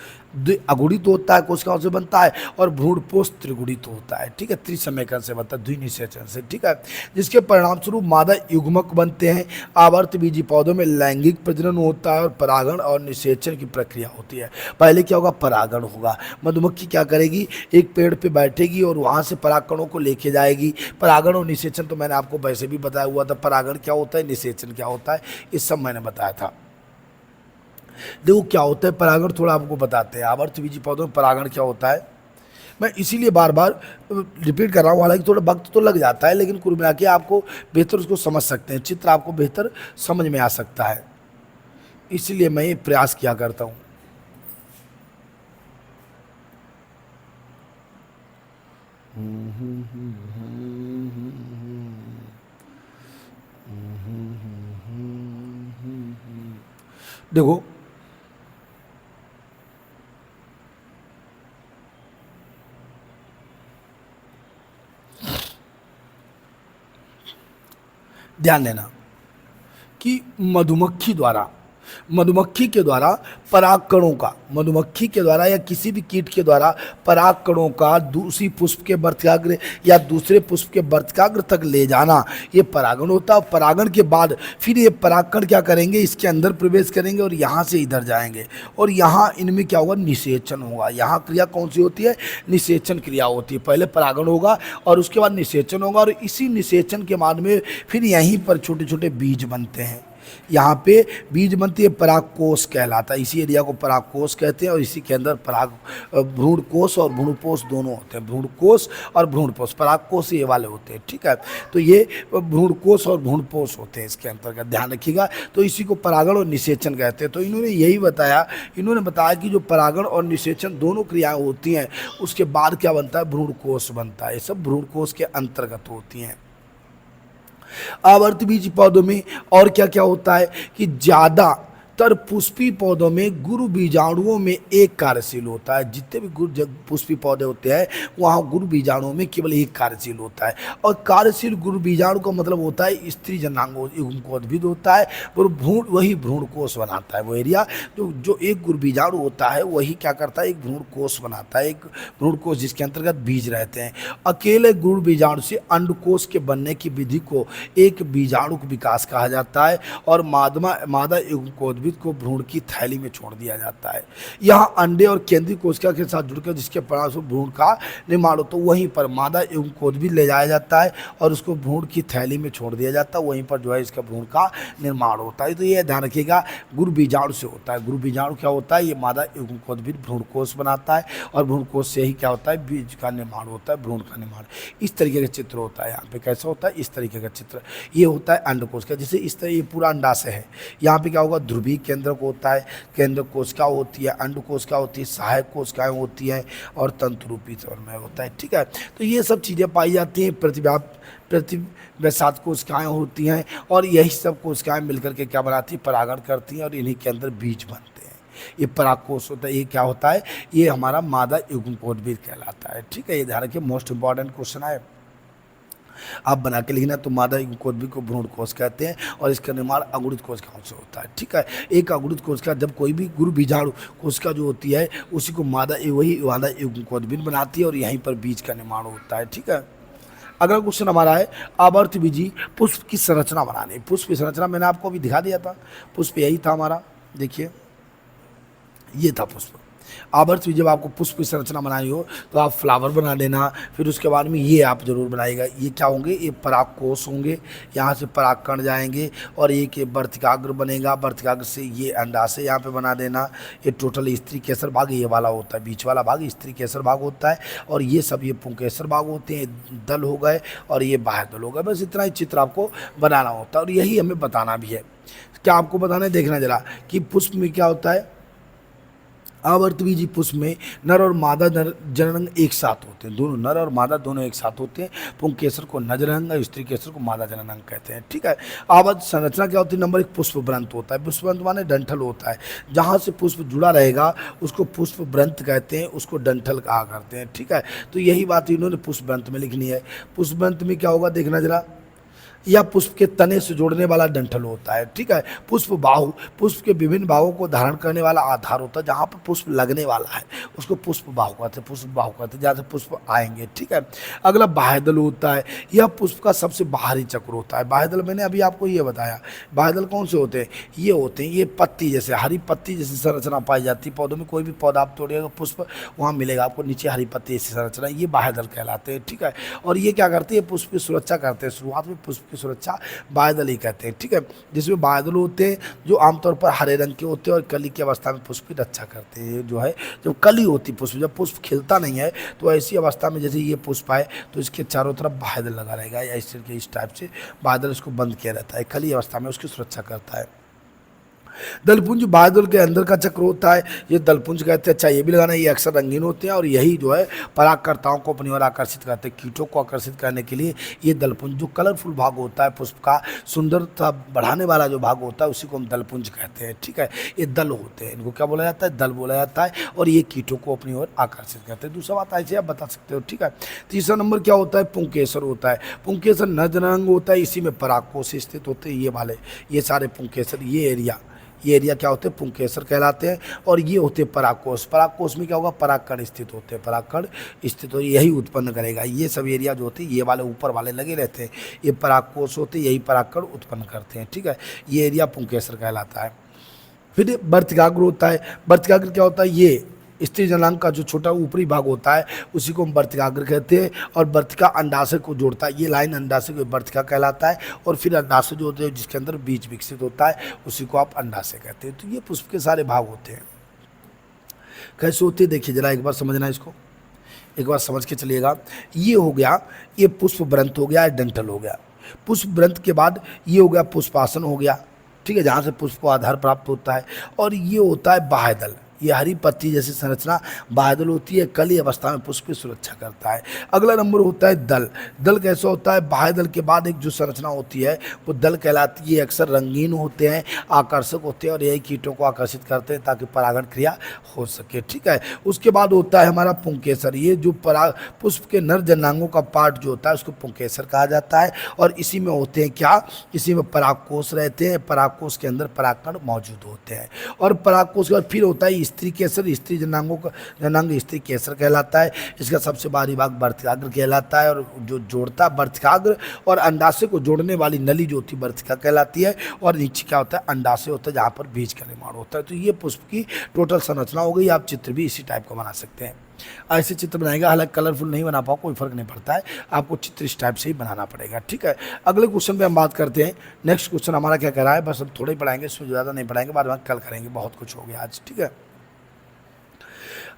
अगुणित होता है, कोशिकाओं से बनता है, और भ्रूणपोष त्रिगुणित होता है, ठीक है। त्रिसमयकरण से बनता है, द्विनिषेचन से, ठीक है। जिसके परिणाम स्वरूप मादा युग्मक बनते हैं। आवर्त बीजी पौधों में लैंगिक प्रजनन होता है और परागण और निषेचन की प्रक्रिया होती है। पहले क्या होगा, परागण होगा। मधुमक्खी क्या करेगी, एक पेड़ पे बैठेगी और वहाँ से परागकणों को लेके जाएगी। परागण और निषेचन तो मैंने आपको वैसे भी बताया हुआ था, परागण क्या होता है, निषेचन क्या होता है, ये सब मैंने बताया था। देखो क्या होता है परागण, थोड़ा आपको बताते हैं। आवर्त बीजी पौधों में परागण क्या होता है, मैं इसीलिए बार बार रिपीट कर रहा हूँ, हालांकि थोड़ा वक्त तो लग जाता है, लेकिन कुल मिला के आपको बेहतर उसको समझ सकते हैं, चित्र आपको बेहतर समझ में आ सकता है, इसलिए मैं ये प्रयास किया करता हूँ। देखो ध्यान देना कि मधुमक्खी के द्वारा परागकणों का, मधुमक्खी के द्वारा या किसी भी कीट के द्वारा परागकणों का दूसरी पुष्प के वर्तिकाग्र या दूसरे पुष्प के वर्तिकाग्र तक ले जाना, ये परागण होता है। परागण के बाद फिर ये परागकण क्या करेंगे, इसके अंदर प्रवेश करेंगे और यहाँ से इधर जाएंगे, और यहाँ इनमें क्या होगा, निषेचन होगा। यहाँ क्रिया कौन सी होती है, निषेचन क्रिया होती है। पहले परागण होगा और उसके बाद निषेचन होगा, और इसी निषेचन के बाद में फिर यहीं पर छोटे छोटे बीज बनते हैं। यहाँ पे बीज बनती है, परागकोश कहलाता है, इसी एरिया को परागकोश कहते हैं, और इसी के अंदर भ्रूणकोश और भ्रूणपोष दोनों होते हैं। भ्रूणकोश और भ्रूणपोष, परागकोश ये वाले होते हैं, ठीक है। तो ये भ्रूणकोश और भ्रूणपोष होते हैं, इसके अंतर्गत ध्यान रखिएगा। तो इसी को परागण और निषेचन कहते हैं। तो इन्होंने यही बताया, इन्होंने बताया कि जो परागण और निषेचन दोनों क्रियाएं होती हैं, उसके बाद क्या बनता है, भ्रूणकोश बनता है। ये सब भ्रूणकोश के अंतर्गत होती हैं। आवर्त बीज पौधों में और क्या क्या होता है कि ज्यादातर पुष्पी पौधों में गुरु बीजाणुओं में एक कार्यशील होता है। जितने भी पुष्पी पौधे होते हैं वहाँ गुरु बीजाणुओं में केवल एक कार्यशील होता है, और कार्यशील गुरु बीजाणु का मतलब होता है स्त्री जनांगोद्भिद होता है, वही भ्रूणकोश बनाता है। वो एरिया जो एक गुरु बीजाणु होता है वही क्या करता है, एक भ्रूणकोश बनाता है, एक भ्रूणकोश जिसके अंतर्गत बीज रहते हैं। अकेले गुरु बीजाणु से अंडकोश के बनने की विधि को एक बीजाणु विकास कहा जाता है, और मादा युग्मकोद्भिद को भ्रूण की थैली में छोड़ दिया जाता है। यहाँ अंडे और केंद्रीय कोशिका के साथ जुड़कर जिसके परिणामस्वरूप भ्रूण का निर्माण हो, तो वहीं पर मादा युग्मकोद्भिद ले जाया जाता है और उसको भ्रूण की थैली में छोड़ दिया जाता है, वहीं पर जो है इसका भ्रूण का निर्माण होता है। तो ये ध्यान रखिएगा, गुरु बीजाणु से होता है। गुरु बीजाणु क्या होता है, ये मादा युग्मकोद्भिद भ्रूणकोश बनाता है, और भ्रूणकोश से ही क्या होता है, बीज का निर्माण होता है, भ्रूण का निर्माण। इस तरीके का चित्र होता है। यहाँ पे कैसा होता है, इस तरीके का चित्र ये होता है अंडकोश का। जैसे इस तरह ये पूरा अंडाशय है, यहाँ पे क्या होगा, ध्रुवीय केंद्रक होता है, केंद्र कोशिका होती है, अंड कोशिका होती है, सहायक कोशिकाएं होती हैं, और तंतुरूपी में होता है, ठीक है। तो ये सब चीज़ें पाई जाती हैं। प्रतिव्यासात कोशिकाएं होती हैं, और यही सब कोशिकाएं मिलकर के क्या बनाती हैं, परागण करती हैं, और इन्हीं के अंदर बीज बनते हैं। ये परागकोश होता है। ये क्या होता है, ये हमारा मादा युग्मकोद्भिद कहलाता है, ठीक है। ये ध्यान रखिए, मोस्ट इंपॉर्टेंट क्वेश्चन है, आप बना के लिखना। तो मादा युग्मकोद्भिद को भ्रूणकोश कहते हैं, और इसका निर्माण अगुणित कोशिकाओं से होता है, ठीक है। एक अगुणित कोशिका, जब कोई भी गुरु बीजाणु कोशिका जो होती है उसी को वही मादा युग्मकोद्भिद बनाती है, और यहीं पर बीज का निर्माण होता है, ठीक है। अगला क्वेश्चन हमारा है, आवर्त बीजी पुष्प की संरचना बनानी। पुष्प की संरचना मैंने आपको अभी दिखा दिया था, पुष्प यही था हमारा, देखिए ये था पुष्प। आवर्त भी जब आपको पुष्प की संरचना बनानी हो तो आप फ्लावर बना लेना, फिर उसके बाद में ये आप जरूर बनाइएगा। ये क्या होंगे, ये परागकोश होंगे, यहाँ से परागकण जाएंगे, और एक ये वर्तिकाग्र बनेगा, वर्तिकाग्र से ये अंडाशय यहाँ पे बना देना। ये टोटल स्त्री केसर भाग ये वाला होता है, बीच वाला भाग स्त्री केसर भाग होता है, और ये सब ये पुंकेसर भाग होते हैं, दल हो गए, और ये बाह्य दल हो गए। बस इतना ही चित्र आपको बनाना होता है, और यही हमें बताना भी है। क्या आपको बताना है, देखना जरा कि पुष्प में क्या होता है, आवर्तबीजी पुष्प में नर और मादा जननांग एक साथ होते हैं, दोनों नर और मादा दोनों एक साथ होते हैं। पुंकेसर को नर जननांग और स्त्री केसर को मादा जननांग कहते हैं। ठीक है, आवर्त संरचना क्या होती है? नंबर 1 पुष्प व्रंत होता है। पुष्प व्रंत माने डंठल होता है, जहाँ से पुष्प जुड़ा रहेगा उसको पुष्प व्रंत कहते हैं, उसको डंठल कहा करते हैं। ठीक है, तो यही बात इन्होंने पुष्प व्रंत में लिखनी है। पुष्प व्रंत में क्या होगा देखना जरा, या पुष्प के तने से जोड़ने वाला डंठल होता है। ठीक है, पुष्प बाहु पुष्प के विभिन्न भागों को धारण करने वाला आधार होता है, जहाँ पर पुष्प लगने वाला है उसको पुष्प बाहु कहते हैं, पुष्प बाहु कहते हैं, जहाँ से पुष्प आएंगे। ठीक है, अगला बाह्यदल होता है, यह पुष्प का सबसे बाहरी चक्र होता है। बाह्यदल मैंने अभी आपको ये बताया। बाह्यदल कौन से होते हैं? ये होते हैं, ये पत्ती जैसे हरी पत्ती जैसी संरचना पाई जाती है पौधों में। कोई भी पौधा आप तोड़िएगा पुष्प वहाँ मिलेगा आपको नीचे हरी पत्ती जैसी संरचना, ये बाह्यदल कहलाते हैं। ठीक है, और ये क्या करते हैं? पुष्प की सुरक्षा करते हैं। शुरुआत में पुष्प की सुरक्षा बाह्यदल ही कहते हैं। ठीक है, जिसमें बाह्यदल होते हैं जो आमतौर पर हरे रंग के होते हैं और कली की अवस्था में पुष्प की रक्षा करते हैं। जो है जब कली होती पुष्प, जब पुष्प खिलता नहीं है तो ऐसी अवस्था में जैसे ये पुष्प आए तो इसके चारों तरफ बाह्यदल लगा रहेगा, या इस टाइप से बाह्यदल इसको बंद किया रहता है, कली अवस्था में उसकी सुरक्षा करता है। दलपुंज बाह्यदल के अंदर का चक्र होता है, ये दलपुंज कहते हैं। अच्छा ये भी लगाना, ये अक्सर रंगीन होते हैं और यही जो है परागकर्ताओं को अपनी ओर आकर्षित करते हैं। कीटों को आकर्षित करने के लिए ये दलपुंज जो कलरफुल भाग होता है पुष्प का, सुंदरता बढ़ाने वाला जो भाग होता है उसी को हम दलपुंज कहते हैं। ठीक है, ये दल होते हैं, इनको क्या बोला जाता है? दल बोला जाता है, और ये कीटों को अपनी ओर आकर्षित करते हैं। दूसरा बात ऐसे आप बता सकते हो। ठीक है, तीसरा नंबर क्या होता है? पुंकेसर होता है। पुंकेसर नर जननांग होता है, इसी में परागकोश स्थित होते हैं। ये वाले ये सारे पुंकेसर, ये एरिया क्या होते हैं? पुंकेसर कहलाते हैं। और ये होते हैं परागकोश। परागकोश में क्या होगा? परागकण स्थित होते हैं, परागकण स्थित हो यही उत्पन्न करेगा। ये सब एरिया जो होते हैं ये वाले ऊपर वाले लगे रहते हैं, ये परागकोश होते हैं, यही परागकण उत्पन्न करते हैं। ठीक है, ये एरिया पुंकेसर कहलाता है। फिर वर्तिकाग्र होता है। वर्तिकाग्र क्या होता है? ये स्त्री जनांग का जो छोटा ऊपरी भाग होता है उसी को हम वर्तिकाग्र कहते हैं, और वर्तिका अंडाशय को जोड़ता है। ये लाइन अंडाशय को वर्तिका कहलाता है, और फिर अंडाशय जो होते हैं जिसके अंदर बीज विकसित होता है उसी को आप अंडाशय कहते हैं। तो ये पुष्प के सारे भाग होते हैं। कैसे होते हैं देखिए जरा, एक बार समझना इसको, एक बार समझ के चलिएगा। ये हो गया, ये पुष्प व्रंत हो गया, डंठल हो गया। पुष्प व्रंत के बाद ये हो गया पुष्पासन हो गया। ठीक है, जहाँ से पुष्प को आधार प्राप्त होता है। और ये होता है बाह्यदल, ये हरी पत्ती जैसी संरचना बाह्यदल होती है, कली अवस्था में पुष्प की सुरक्षा करता है। अगला नंबर होता है दल। दल कैसा होता है? बाह्यदल के बाद एक जो संरचना होती है वो दल कहलाती है। ये अक्सर रंगीन होते हैं, आकर्षक होते हैं, और यही कीटों को आकर्षित करते हैं ताकि परागण क्रिया हो सके। ठीक है, उसके बाद होता है हमारा पुंकेसर। ये जो पुष्प के नर जननांगों का पार्ट जो होता है उसको पुंकेसर कहा जाता है, और इसी में होते हैं क्या? इसी में परागकोश रहते हैं, परागकोश के अंदर परागकण मौजूद होते हैं। और परागकोश के बाद फिर होता है स्त्री केसर। स्त्री जनांगों का जनांग स्त्री केसर कहलाता है। इसका सबसे बाहरी भाग वर्तिकाग्र कहलाता है, और जो जोड़ता वर्तिकाग्र और अंडाशय को जोड़ने वाली नली जो होती है वर्तिका कहलाती है, और नीचे क्या होता है? अंडाशय होता है, जहाँ पर बीज का निर्माण होता है। तो ये पुष्प की टोटल संरचना हो गई। आप चित्र भी इसी टाइप का बना सकते हैं। ऐसे चित्र बनाएगा, हालांकि कलरफुल नहीं बना पाओ कोई फर्क नहीं पड़ता है, आपको चित्र इस टाइप से ही बनाना पड़ेगा। ठीक है, अगले क्वेश्चन पे हम बात करते हैं। नेक्स्ट क्वेश्चन हमारा क्या कह रहा है? बस हम थोड़े ही पढ़ाएंगे, इसमें ज़्यादा नहीं पढ़ाएंगे, बाद में कल करेंगे, बहुत कुछ हो गया आज। ठीक है,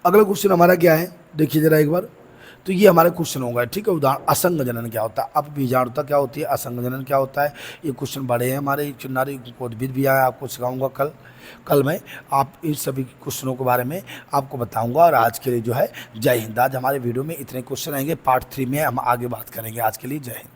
अगला क्वेश्चन हमारा क्या है देखिए जरा एक बार। तो ये हमारे क्वेश्चन होगा। ठीक है, उदाहरण असंग जनन क्या होता है? अब बीजाणुता क्या होती है, असंग जनन क्या होता है? ये क्वेश्चन बड़े हैं हमारे, चुनारी उद्भिद भी आए, आपको सिखाऊंगा कल मैं आप इन सभी क्वेश्चनों के बारे में आपको बताऊंगा। और आज के लिए जो है जय हिंद। आज हमारे वीडियो में इतने क्वेश्चन आएंगे, पार्ट 3 में हम आगे बात करेंगे। आज के लिए जय हिंद।